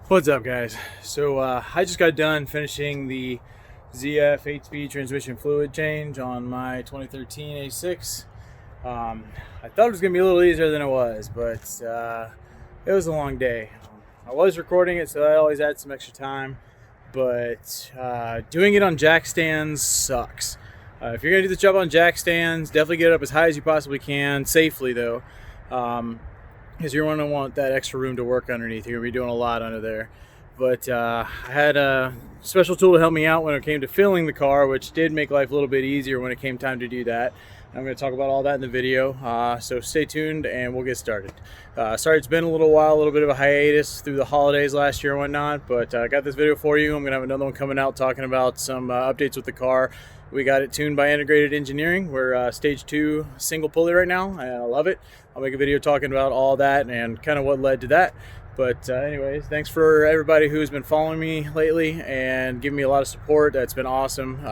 What's up, guys? So I just got done finishing the ZF 8-speed transmission fluid change on my 2013 A6. I thought it was going to be a little easier than it was, but it was a long day. I was recording it, so I always add some extra time, but doing it on jack stands sucks. If you're going to do the job on jack stands, definitely get it up as high as you possibly can, safely though. Because you're going to want that extra room to work underneath. You're going to be doing a lot under there. But I had a special tool to help me out when it came to filling the car, which did make life a little bit easier when it came time to do that. I'm going to talk about all that in the video, so stay tuned and we'll get started. Sorry it's been a little while, a little bit of a hiatus through the holidays last year and whatnot, but I got this video for you. I'm going to have another one coming out talking about some updates with the car. We got it tuned by Integrated Engineering. We're stage 2 single pulley right now, and I love it. I'll make a video talking about all that and kind of what led to that. But anyways, thanks for everybody who's been following me lately and giving me a lot of support. That's been awesome.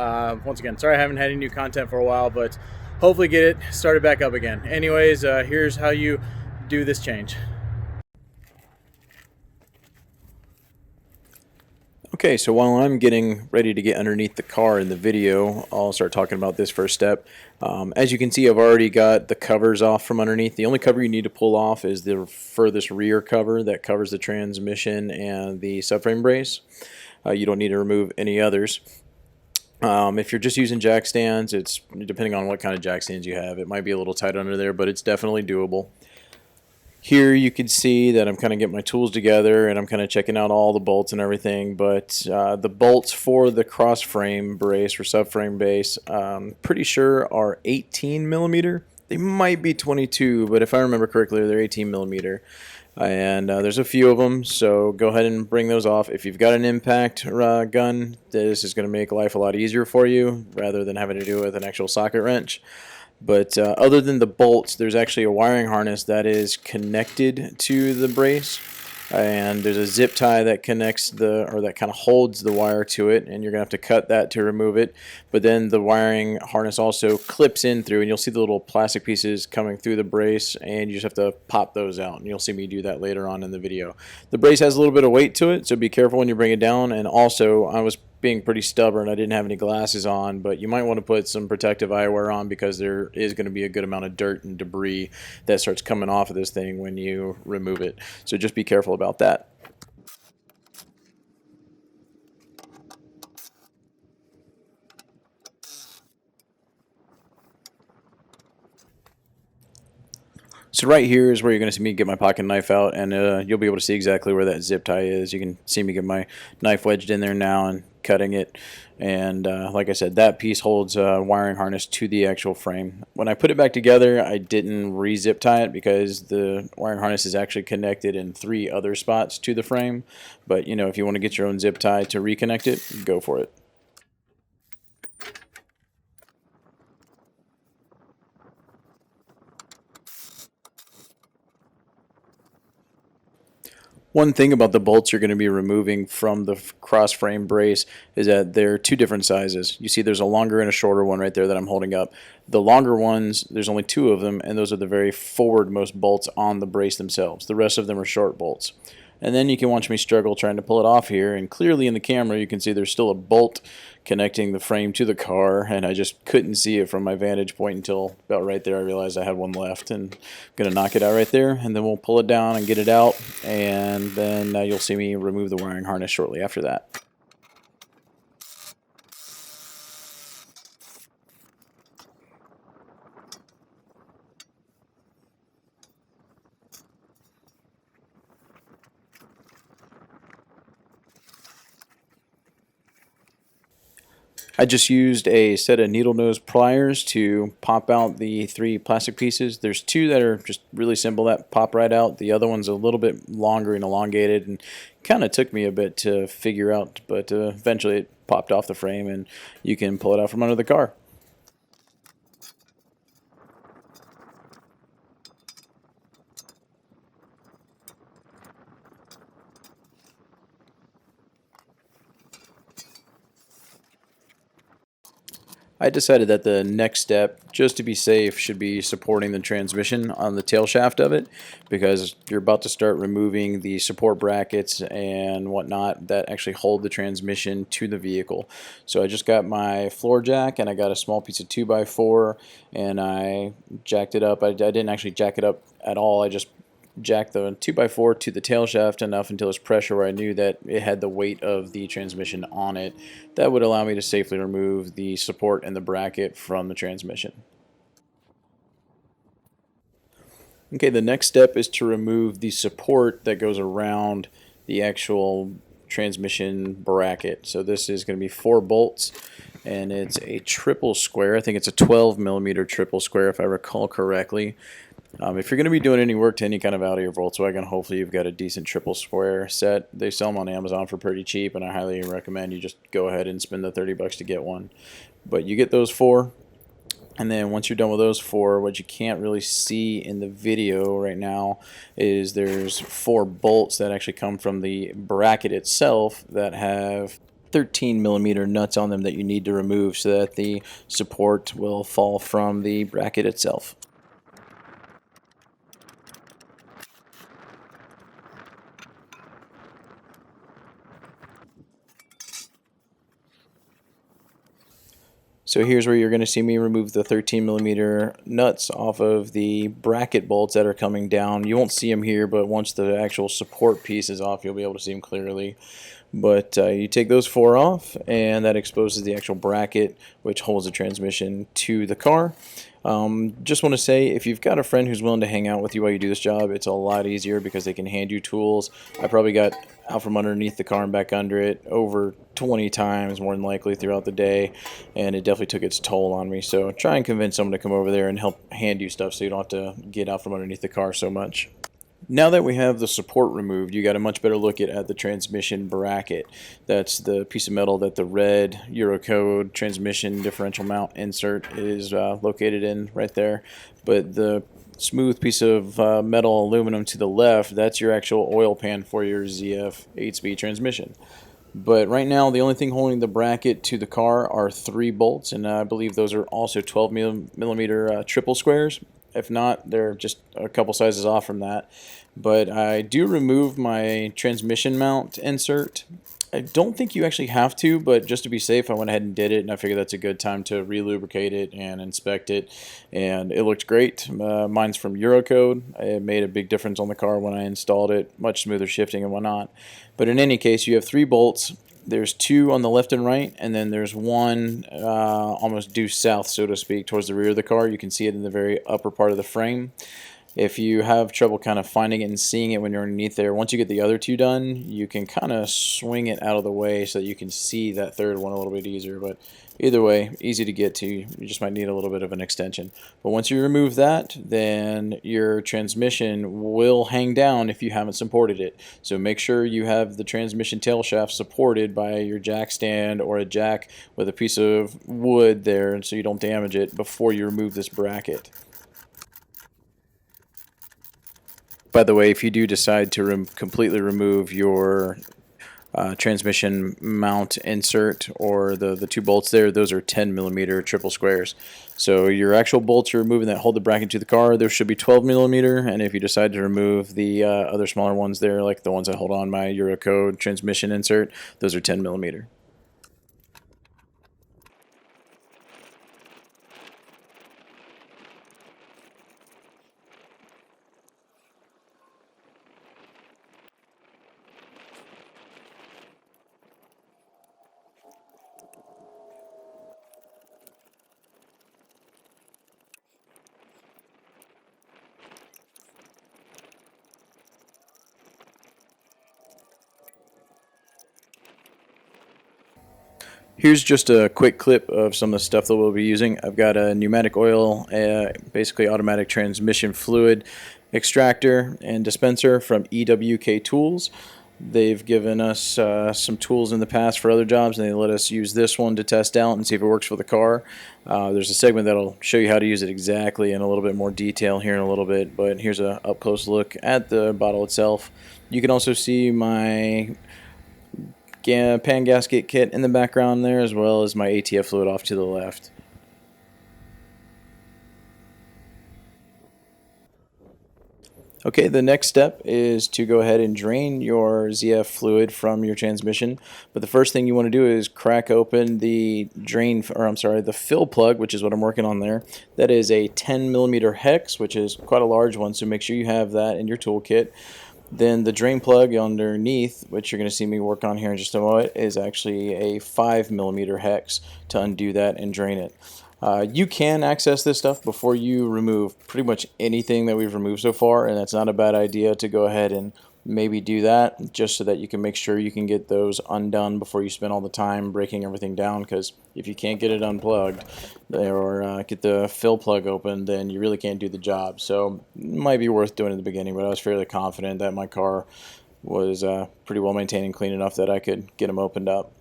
Once again, sorry I haven't had any new content for a while, but hopefully get it started back up again. Anyways, here's how you do this change. Okay, so while I'm getting ready to get underneath the car in the video, I'll start talking about this first step. As you can see, I've already got the covers off from underneath. The only cover you need to pull off is the furthest rear cover that covers the transmission and the subframe brace. You don't need to remove any others. If you're just using jack stands, it's depending on what kind of jack stands you have. It might be a little tight under there, but it's definitely doable. Here you can see that I'm kind of getting my tools together and I'm kind of checking out all the bolts and everything, but the bolts for the cross frame brace or subframe base, pretty sure are 18 millimeter. They might be 22, but if I remember correctly, they're 18 millimeter. And there's a few of them, so go ahead and bring those off. If you've got an impact gun, this is going to make life a lot easier for you rather than having to do it with an actual socket wrench. But other than the bolts, there's actually a wiring harness that is connected to the brace, and there's a zip tie that connects that kind of holds the wire to it, and you're gonna have to cut that to remove it. But then the wiring harness also clips in through, and you'll see the little plastic pieces coming through the brace, and you just have to pop those out, and you'll see me do that later on in the video. The brace has a little bit of weight to it, so be careful when you bring it down. And also, I was being pretty stubborn. I didn't have any glasses on, but you might want to put some protective eyewear on because there is going to be a good amount of dirt and debris that starts coming off of this thing when you remove it. So just be careful about that. So right here is where you're going to see me get my pocket knife out, and you'll be able to see exactly where that zip tie is. You can see me get my knife wedged in there now and cutting it. And like I said, that piece holds a wiring harness to the actual frame. When I put it back together, I didn't re-zip tie it because the wiring harness is actually connected in 3 other spots to the frame. But you know, if you want to get your own zip tie to reconnect it, go for it. One thing about the bolts you're going to be removing from the cross frame brace is that they're 2 different sizes. You see there's a longer and a shorter one right there that I'm holding up. The longer ones, there's only 2 of them, and those are the very forward-most bolts on the brace themselves. The rest of them are short bolts. And then you can watch me struggle trying to pull it off here, and clearly in the camera you can see there's still a bolt connecting the frame to the car, and I just couldn't see it from my vantage point until about right there I realized I had one left, and I'm going to knock it out right there, and then we'll pull it down and get it out, and then you'll see me remove the wiring harness shortly after that. I just used a set of needle nose pliers to pop out the 3 plastic pieces. There's 2 that are just really simple that pop right out. The other one's a little bit longer and elongated and kind of took me a bit to figure out, but eventually it popped off the frame and you can pull it out from under the car. I decided that the next step, just to be safe, should be supporting the transmission on the tail shaft of it, because you're about to start removing the support brackets and whatnot that actually hold the transmission to the vehicle. So I just got my floor jack and I got a small piece of 2x4 and I jacked it up. I didn't actually jack it up at all. I just jack the 2x4 to the tail shaft enough until it's pressure where I knew that it had the weight of the transmission on it. That would allow me to safely remove the support and the bracket from the transmission. Okay, the next step is to remove the support that goes around the actual transmission bracket. So this is going to be 4 bolts and it's a triple square. I think it's a 12mm triple square if I recall correctly. If you're going to be doing any work to any kind of Audi or Volkswagen, hopefully you've got a decent triple square set. They sell them on Amazon for pretty cheap, and I highly recommend you just go ahead and spend the 30 bucks to get one. But you get those 4, and then once you're done with those 4, what you can't really see in the video right now is there's 4 bolts that actually come from the bracket itself that have 13mm nuts on them that you need to remove so that the support will fall from the bracket itself. So here's where you're going to see me remove the 13mm nuts off of the bracket bolts that are coming down. You won't see them here, but once the actual support piece is off, you'll be able to see them clearly. But you take those 4 off, and that exposes the actual bracket, which holds the transmission to the car. Just want to say, if you've got a friend who's willing to hang out with you while you do this job, it's a lot easier because they can hand you tools. I probably got out from underneath the car and back under it over 20 times more than likely throughout the day, and it definitely took its toll on me. So try and convince someone to come over there and help hand you stuff so you don't have to get out from underneath the car so much. Now that we have the support removed, you got a much better look at the transmission bracket. That's the piece of metal that the red Eurocode transmission differential mount insert is located in right there. But the smooth piece of metal aluminum to the left, that's your actual oil pan for your ZF 8-speed transmission. But right now, the only thing holding the bracket to the car are 3 bolts, and I believe those are also 12mm triple squares. If not, they're just a couple sizes off from that. But I do remove my transmission mount insert. I don't think you actually have to, but just to be safe, I went ahead and did it, and I figured that's a good time to re-lubricate it and inspect it. And it looked great. Mine's from Eurocode. It made a big difference on the car when I installed it, much smoother shifting and whatnot. But in any case, you have 3 bolts. There's 2 on the left and right, and then there's 1 almost due south, so to speak, towards the rear of the car. You can see it in the very upper part of the frame. If you have trouble kind of finding it and seeing it when you're underneath there, once you get the other 2 done, you can kind of swing it out of the way so that you can see that third one a little bit easier. But either way, easy to get to. You just might need a little bit of an extension. But once you remove that, then your transmission will hang down if you haven't supported it. So make sure you have the transmission tail shaft supported by your jack stand or a jack with a piece of wood there so you don't damage it before you remove this bracket. By the way, if you do decide to completely remove your transmission mount insert or the 2 bolts there, those are 10mm triple squares. So your actual bolts you're removing that hold the bracket to the car, there should be 12mm, and if you decide to remove the other smaller ones there, like the ones that hold on my Eurocode transmission insert, those are 10mm. Here's just a quick clip of some of the stuff that we'll be using. I've got a pneumatic oil, basically automatic transmission fluid extractor and dispenser from EWK Tools. They've given us some tools in the past for other jobs, and they let us use this one to test out and see if it works for the car. There's a segment that'll show you how to use it exactly in a little bit more detail here in a little bit, but here's a up-close look at the bottle itself. You can also see my Pan Gasket kit in the background there, as well as my ATF fluid off to the left. Okay, the next step is to go ahead and drain your ZF fluid from your transmission. But the first thing you want to do is crack open the the fill plug, which is what I'm working on there. That is a 10mm hex, which is quite a large one, so make sure you have that in your toolkit. Then the drain plug underneath, which you're going to see me work on here in just a moment, is actually a 5mm hex to undo that and drain it. You can access this stuff before you remove pretty much anything that we've removed so far, and that's not a bad idea to go ahead and maybe do that just so that you can make sure you can get those undone before you spend all the time breaking everything down, because if you can't get it unplugged or get the fill plug open, then you really can't do the job. So it might be worth doing at the beginning, but I was fairly confident that my car was pretty well maintained and clean enough that I could get them opened up.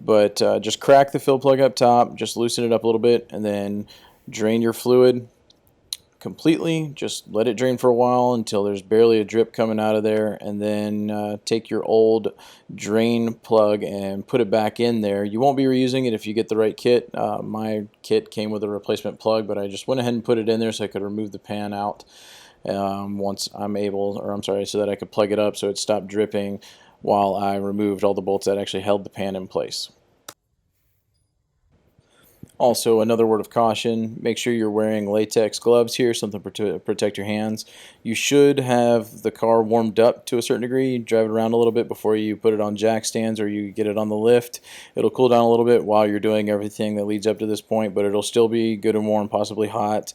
But just crack the fill plug up top, just loosen it up a little bit, and then drain your fluid completely. Just let it drain for a while until there's barely a drip coming out of there, and then take your old drain plug and put it back in there. You won't be reusing it if you get the right kit. My kit came with a replacement plug, but I just went ahead and put it in there so I could remove the pan out once I'm able, so that I could plug it up so it stopped dripping while I removed all the bolts that actually held the pan in place. Also, another word of caution, make sure you're wearing latex gloves here, something to protect your hands. You should have the car warmed up to a certain degree. Drive it around a little bit before you put it on jack stands or you get it on the lift. It'll cool down a little bit while you're doing everything that leads up to this point, but it'll still be good and warm, possibly hot.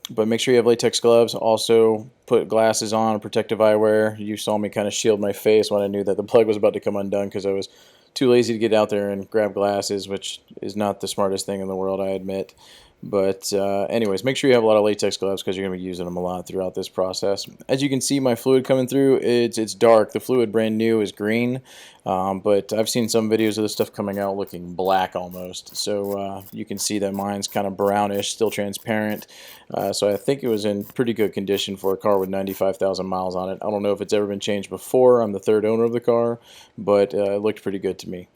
But make sure you have latex gloves. Also, put glasses on, protective eyewear. You saw me kind of shield my face when I knew that the plug was about to come undone because I was too lazy to get out there and grab glasses, which is not the smartest thing in the world, I admit. But anyways, make sure you have a lot of latex gloves because you're going to be using them a lot throughout this process. As you can see, my fluid coming through, it's dark. The fluid brand new is green, but I've seen some videos of this stuff coming out looking black almost. So you can see that mine's kind of brownish, still transparent. So I think it was in pretty good condition for a car with 95,000 miles on it. I don't know if it's ever been changed before. I'm the third owner of the car, but it looked pretty good to me.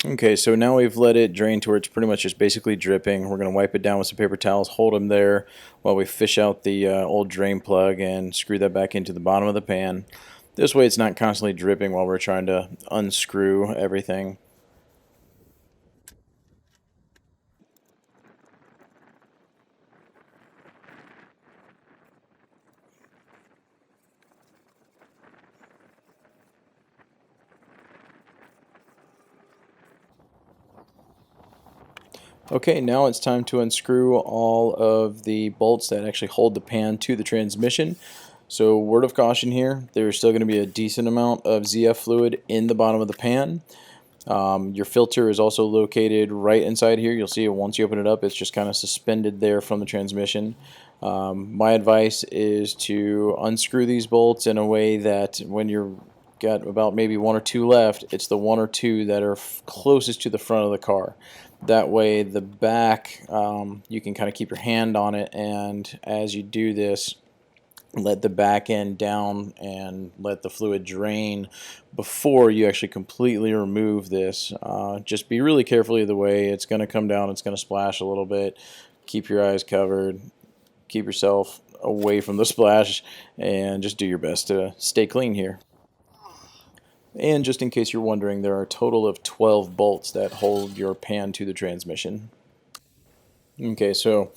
Okay, so now we've let it drain to where it's pretty much just basically dripping. We're going to wipe it down with some paper towels, hold them there while we fish out the old drain plug and screw that back into the bottom of the pan. This way it's not constantly dripping while we're trying to unscrew everything. Okay, now it's time to unscrew all of the bolts that actually hold the pan to the transmission. So word of caution here, there's still going to be a decent amount of ZF fluid in the bottom of the pan. Your filter is also located right inside here. You'll see it once you open it up, it's just kind of suspended there from the transmission. My advice is to unscrew these bolts in a way that when you're got about maybe one or two left, it's the one or two that are closest to the front of the car. That way the back, you can kind of keep your hand on it, and as you do this, let the back end down and let the fluid drain before you actually completely remove this. Just be really careful either way. It's going to come down, it's going to splash a little bit. Keep your eyes covered, keep yourself away from the splash, and just do your best to stay clean here. And just in case you're wondering, there are a total of 12 bolts that hold your pan to the transmission. Okay, so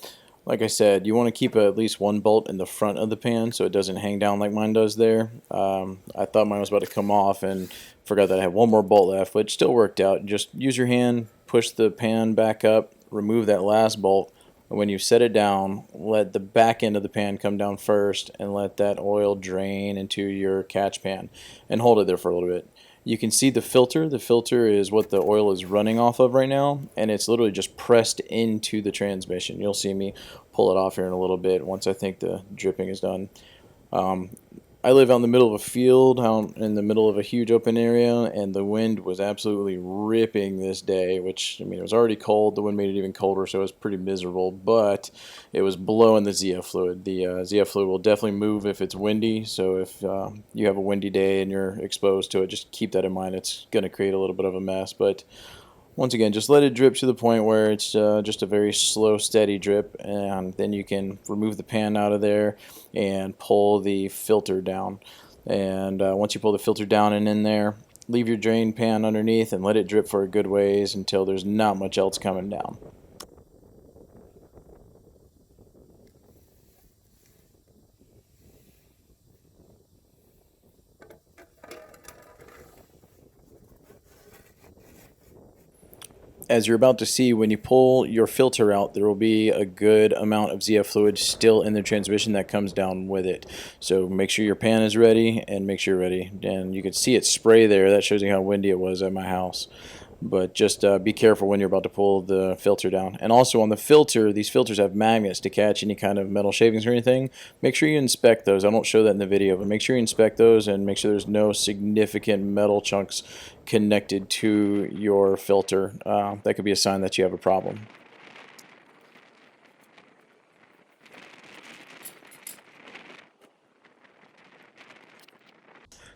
like I said, you want to keep at least one bolt in the front of the pan so it doesn't hang down like mine does there. I thought mine was about to come off and forgot that I had one more bolt left, which still worked out. Just use your hand, push the pan back up, remove that last bolt, and when you set it down, let the back end of the pan come down first and let that oil drain into your catch pan and hold it there for a little bit. You can see the filter. The filter is what the oil is running off of right now, and it's literally just pressed into the transmission. You'll see me pull it off here in a little bit once I think the dripping is done. I live out in the middle of a field, out in the middle of a huge open area, and the wind was absolutely ripping this day, which, I mean, it was already cold. The wind made it even colder, so it was pretty miserable, but it was blowing the ZF fluid. The ZF fluid will definitely move if it's windy, so if you have a windy day and you're exposed to it, just keep that in mind. It's going to create a little bit of a mess, but once again, just let it drip to the point where it's just a very slow, steady drip, and then you can remove the pan out of there and pull the filter down. And once you pull the filter down and in there, leave your drain pan underneath and let it drip for a good ways until there's not much else coming down. As you're about to see, when you pull your filter out, there will be a good amount of ZF fluid still in the transmission that comes down with it. So make sure your pan is ready and make sure you're ready. And you can see it spray there. That shows you how windy it was at my house. But just be careful when you're about to pull the filter down. And also on the filter, these filters have magnets to catch any kind of metal shavings or anything. Make sure you inspect those. I won't show that in the video, but make sure you inspect those and make sure there's no significant metal chunks connected to your filter. That could be a sign that you have a problem.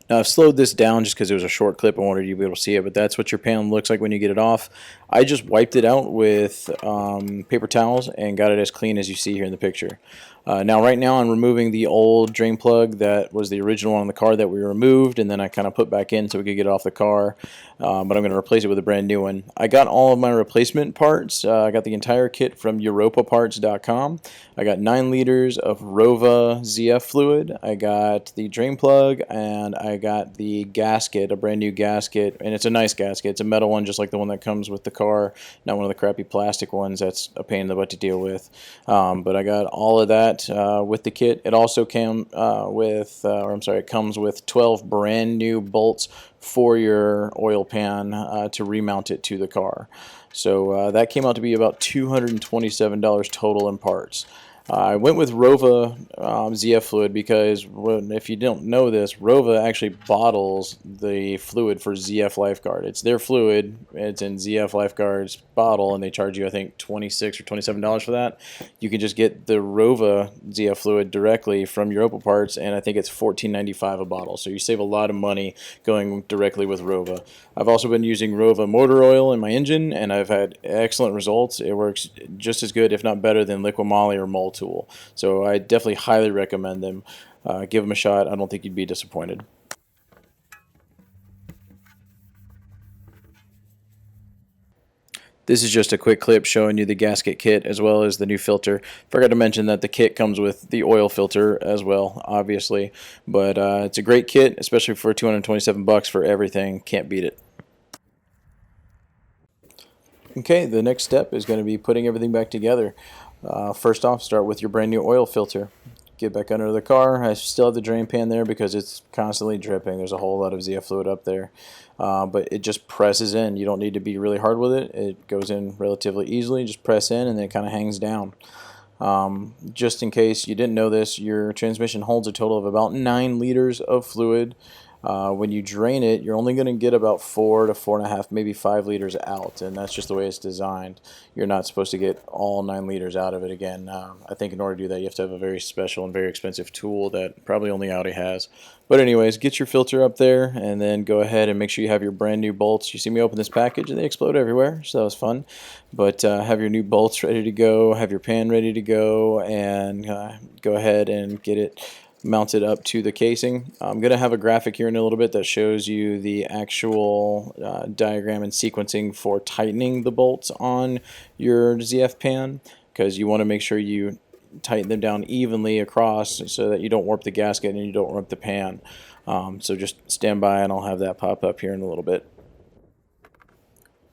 Now I've slowed this down just because it was a short clip. I wanted you to be able to see it, but that's what your pan looks like when you get it off. I just wiped it out with paper towels and got it as clean as you see here in the picture. Now right now I'm removing the old drain plug that was the original one on the car that we removed, and then I kind of put back in so we could get it off the car, but I'm going to replace it with a brand new one. I got all of my replacement parts. I got the entire kit from europaparts.com. I got 9 liters of Rowe ZF Fluid. I got the drain plug, and I got the gasket, a brand new gasket, and it's a nice gasket. It's a metal one just like the one that comes with the car, not one of the crappy plastic ones that's a pain in the butt to deal with. But I got all of that with the kit. It also came it comes with 12 brand new bolts for your oil pan to remount it to the car. So that came out to be about $227 total in parts. I went with Rowe ZF Fluid because, if you don't know this, Rowe actually bottles the fluid for ZF Lifeguard. It's their fluid. It's in ZF Lifeguard's bottle, and they charge you, I think, $26 or $27 for that. You can just get the Rowe ZF Fluid directly from Europa Parts, and I think it's $14.95 a bottle. So you save a lot of money going directly with Rowe. I've also been using Rowe motor oil in my engine, and I've had excellent results. It works just as good, if not better, than Liqui Moly or Mole Tool. So I definitely highly recommend them. Give them a shot. I don't think you'd be disappointed. This is just a quick clip showing you the gasket kit as well as the new filter. Forgot to mention that the kit comes with the oil filter as well, obviously. But it's a great kit, especially for $227 for everything. Can't beat it. Okay, the next step is going to be putting everything back together. First off, start with your brand new oil filter. Get back under the car. I still have the drain pan there because it's constantly dripping. There's a whole lot of ZF fluid up there. But it just presses in. You don't need to be really hard with it. It goes in relatively easily. Just press in and then it kind of hangs down. Just in case you didn't know this, your transmission holds a total of about 9 liters of fluid. When you drain it, you're only going to get about 4 to 4.5, maybe 5 liters out, and that's just the way it's designed. You're not supposed to get all 9 liters out of it again. I think in order to do that, you have to have a very special and very expensive tool that probably only Audi has. But anyways, get your filter up there, and then go ahead and make sure you have your brand new bolts. You see me open this package, and they explode everywhere, so that was fun. But have your new bolts ready to go, have your pan ready to go, and go ahead and get it mounted up to the casing. I'm going to have a graphic here in a little bit that shows you the actual diagram and sequencing for tightening the bolts on your ZF pan, because you want to make sure you tighten them down evenly across so that you don't warp the gasket and you don't warp the pan. So just stand by and I'll have that pop up here in a little bit.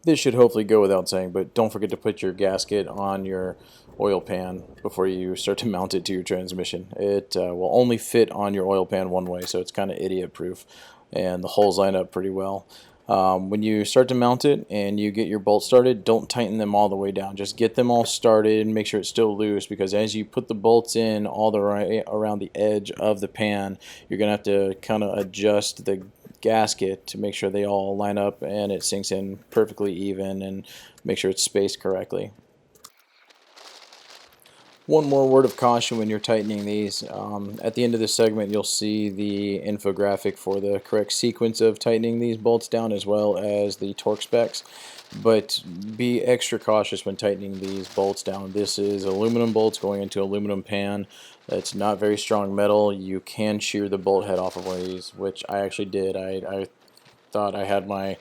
This should hopefully go without saying, but don't forget to put your gasket on your oil pan before you start to mount it to your transmission. It will only fit on your oil pan one way, so it's kind of idiot proof, and the holes line up pretty well. When you start to mount it and you get your bolts started, don't tighten them all the way down. Just get them all started and make sure it's still loose, because as you put the bolts in all the way around the edge of the pan, you're going to have to kind of adjust the gasket to make sure they all line up and it sinks in perfectly even, and make sure it's spaced correctly. One more word of caution when you're tightening these. At the end of this segment, you'll see the infographic for the correct sequence of tightening these bolts down, as well as the torque specs. But be extra cautious when tightening these bolts down. This is aluminum bolts going into aluminum pan. It's not very strong metal. You can shear the bolt head off of one of these, which I actually did. I thought I had my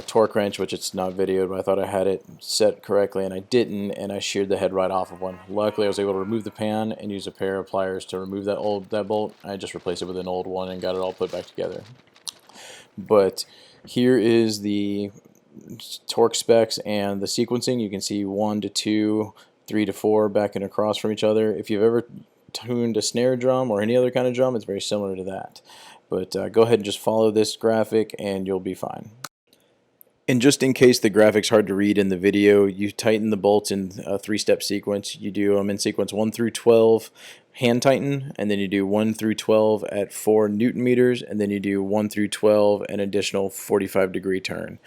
torque wrench, which it's not videoed, but I thought I had it set correctly, and I didn't, and I sheared the head right off of one. Luckily, I was able to remove the pan and use a pair of pliers to remove that bolt. I just replaced it with an old one and got it all put back together. But here is the torque specs and the sequencing. You can see 1 to 2, 3 to 4 back and across from each other. If you've ever tuned a snare drum or any other kind of drum, it's very similar to that. But go ahead and just follow this graphic and you'll be fine. And just in case the graphic's hard to read in the video, you tighten the bolts in a 3-step sequence. You do them in sequence 1 through 12 hand tighten, and then you do 1 through 12 at 4 Newton meters, and then you do 1 through 12 an additional 45-degree turn.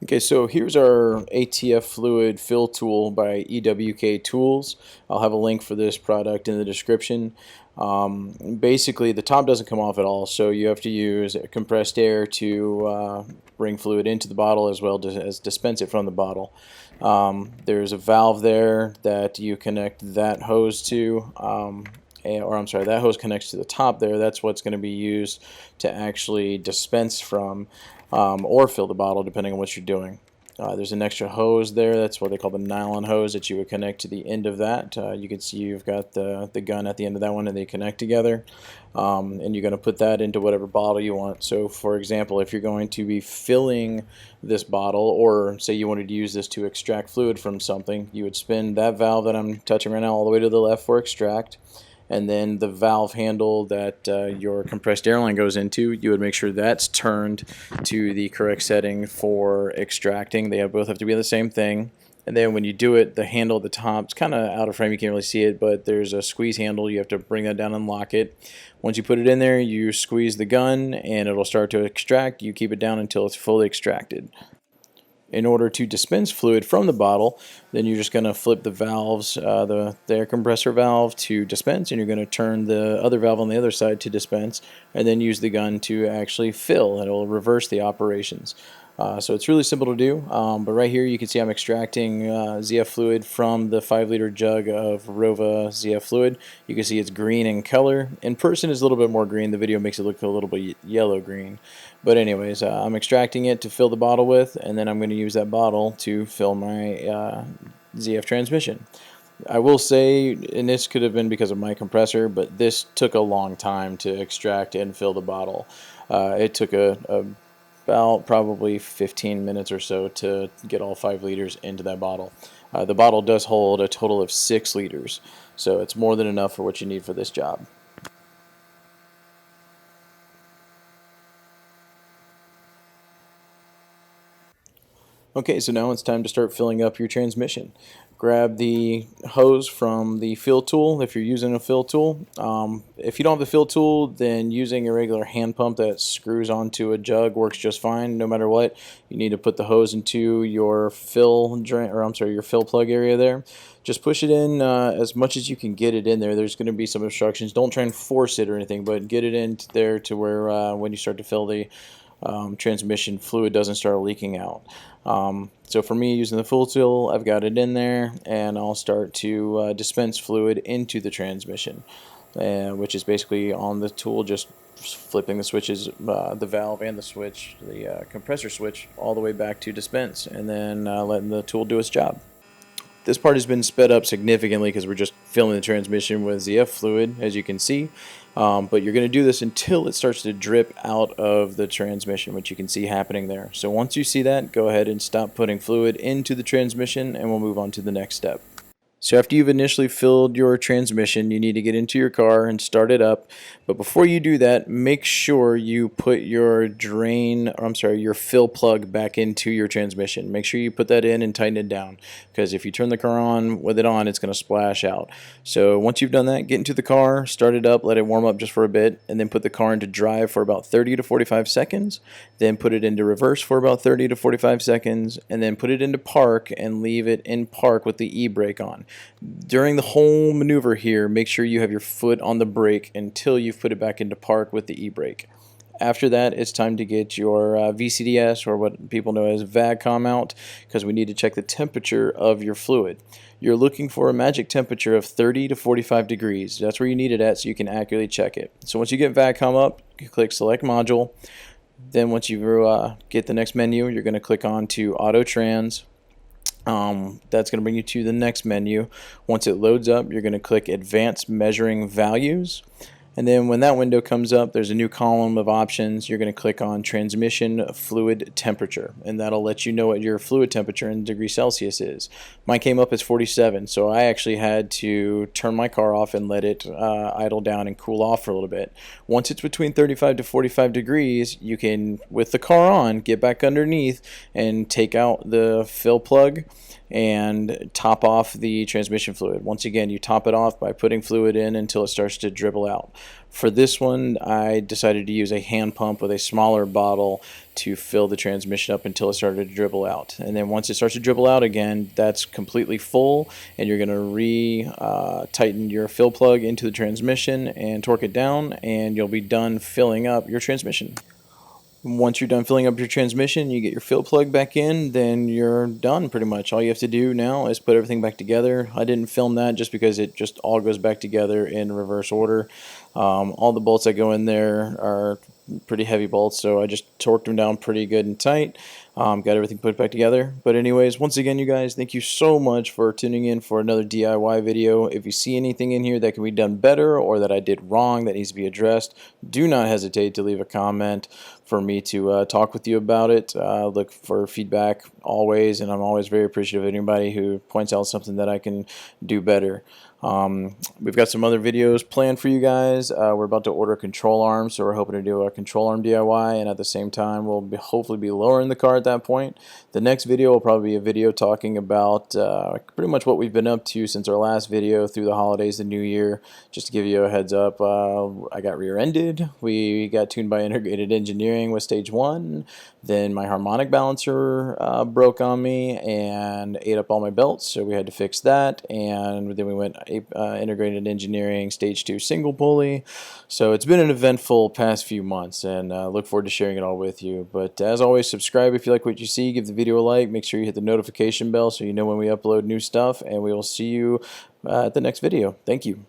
Okay, so here's our ZF Fluid fill tool by EWK Tools. I'll have a link for this product in the description. Basically, the top doesn't come off at all, so you have to use compressed air to bring fluid into the bottle, as well as dispense it from the bottle. There's a valve there that you connect that hose to, that hose connects to the top there. That's what's going to be used to actually dispense from or fill the bottle, depending on what you're doing. There's an extra hose there. That's what they call the nylon hose that you would connect to the end of that. You can see you've got the gun at the end of that one, and they connect together. And you're going to put that into whatever bottle you want. So for example, if you're going to be filling this bottle, or say you wanted to use this to extract fluid from something, you would spin that valve that I'm touching right now all the way to the left for extract. And then the valve handle that your compressed air line goes into, you would make sure that's turned to the correct setting for extracting. They both have to be the same thing. And then when you do it, the handle at the top, it's kind of out of frame, you can't really see it, but there's a squeeze handle. You have to bring that down and lock it. Once you put it in there, you squeeze the gun and it'll start to extract. You keep it down until it's fully extracted. In order to dispense fluid from the bottle, then you're just going to flip the valves, the air compressor valve to dispense, and you're going to turn the other valve on the other side to dispense, and then use the gun to actually fill, and it will reverse the operations. So it's really simple to do, but right here you can see I'm extracting ZF fluid from the 5-liter jug of Rowe ZF Fluid. You can see it's green in color. In person it's a little bit more green. The video makes it look a little bit yellow-green. But anyways, I'm extracting it to fill the bottle with, and then I'm going to use that bottle to fill my ZF transmission. I will say, and this could have been because of my compressor, but this took a long time to extract and fill the bottle. It took about probably 15 minutes or so to get all 5 liters into that bottle. The bottle does hold a total of 6 liters, so it's more than enough for what you need for this job. Okay, so now it's time to start filling up your transmission. Grab the hose from the fill tool if you're using a fill tool. If you don't have the fill tool, then using a regular hand pump that screws onto a jug works just fine. No matter what, you need to put the hose into your fill plug area there. Just push it in as much as you can get it in there. There's going to be some obstructions. Don't try and force it or anything, but get it in there to where when you start to fill the transmission, fluid doesn't start leaking out. So for me, using the fill tool, I've got it in there, and I'll start to dispense fluid into the transmission, which is basically on the tool, just flipping the switches, the valve and the switch, the compressor switch, all the way back to dispense, and then letting the tool do its job. This part has been sped up significantly because we're just filling the transmission with ZF fluid, as you can see. But you're going to do this until it starts to drip out of the transmission, which you can see happening there. So once you see that, go ahead and stop putting fluid into the transmission, and we'll move on to the next step. So after you've initially filled your transmission, you need to get into your car and start it up. But before you do that, make sure you put your your fill plug back into your transmission. Make sure you put that in and tighten it down, because if you turn the car on with it on, it's going to splash out. So once you've done that, get into the car, start it up, let it warm up just for a bit, and then put the car into drive for about 30 to 45 seconds. Then put it into reverse for about 30 to 45 seconds, and then put it into park and leave it in park with the e-brake on. During the whole maneuver here, make sure you have your foot on the brake until you've put it back into park with the e-brake. After that, it's time to get your VCDS, or what people know as Vag Com, out, because we need to check the temperature of your fluid. You're looking for a magic temperature of 30 to 45 degrees. That's where you need it at, so you can accurately check it. So once you get Vag Com up, you click Select Module. Then once you get the next menu, you're going to click on to Auto Trans. That's going to bring you to the next menu. Once it loads up, you're going to click Advanced Measuring Values. And then when that window comes up, there's a new column of options. You're going to click on Transmission Fluid Temperature, and that'll let you know what your fluid temperature in degrees Celsius is. Mine came up as 47, so I actually had to turn my car off and let it idle down and cool off for a little bit. Once it's between 35 to 45 degrees, you can, with the car on, get back underneath and take out the fill plug and top off the transmission fluid. Once again, you top it off by putting fluid in until it starts to dribble out. For this one, I decided to use a hand pump with a smaller bottle to fill the transmission up until it started to dribble out. And then once it starts to dribble out again, that's completely full, and you're going to tighten your fill plug into the transmission and torque it down, and you'll be done filling up your transmission. Once you're done filling up your transmission, you get your fill plug back in, then you're done pretty much. All you have to do now is put everything back together. I didn't film that just because it just all goes back together in reverse order. All the bolts that go in there are pretty heavy bolts, so I just torqued them down pretty good and tight. Got everything put back together. But anyways, once again, you guys, thank you so much for tuning in for another DIY video. If you see anything in here that can be done better or that I did wrong that needs to be addressed, do not hesitate to leave a comment for me to talk with you about it. Look for feedback always, and I'm always very appreciative of anybody who points out something that I can do better. We've got some other videos planned for you guys. We're about to order control arms, so we're hoping to do a control arm DIY, and at the same time we'll hopefully be lowering the car at that point. The next video will probably be a video talking about pretty much what we've been up to since our last video through the holidays, the new year. Just to give you a heads up, I got rear-ended. We got tuned by integrated engineering with stage 1. Then my harmonic balancer broke on me and ate up all my belts, so we had to fix that. And then we went integrated engineering stage 2 single pulley. So it's been an eventful past few months, and look forward to sharing it all with you. But as always, subscribe if you like what you see. Give the video a like. Make sure you hit the notification bell so you know when we upload new stuff, and we will see you at the next video. Thank you.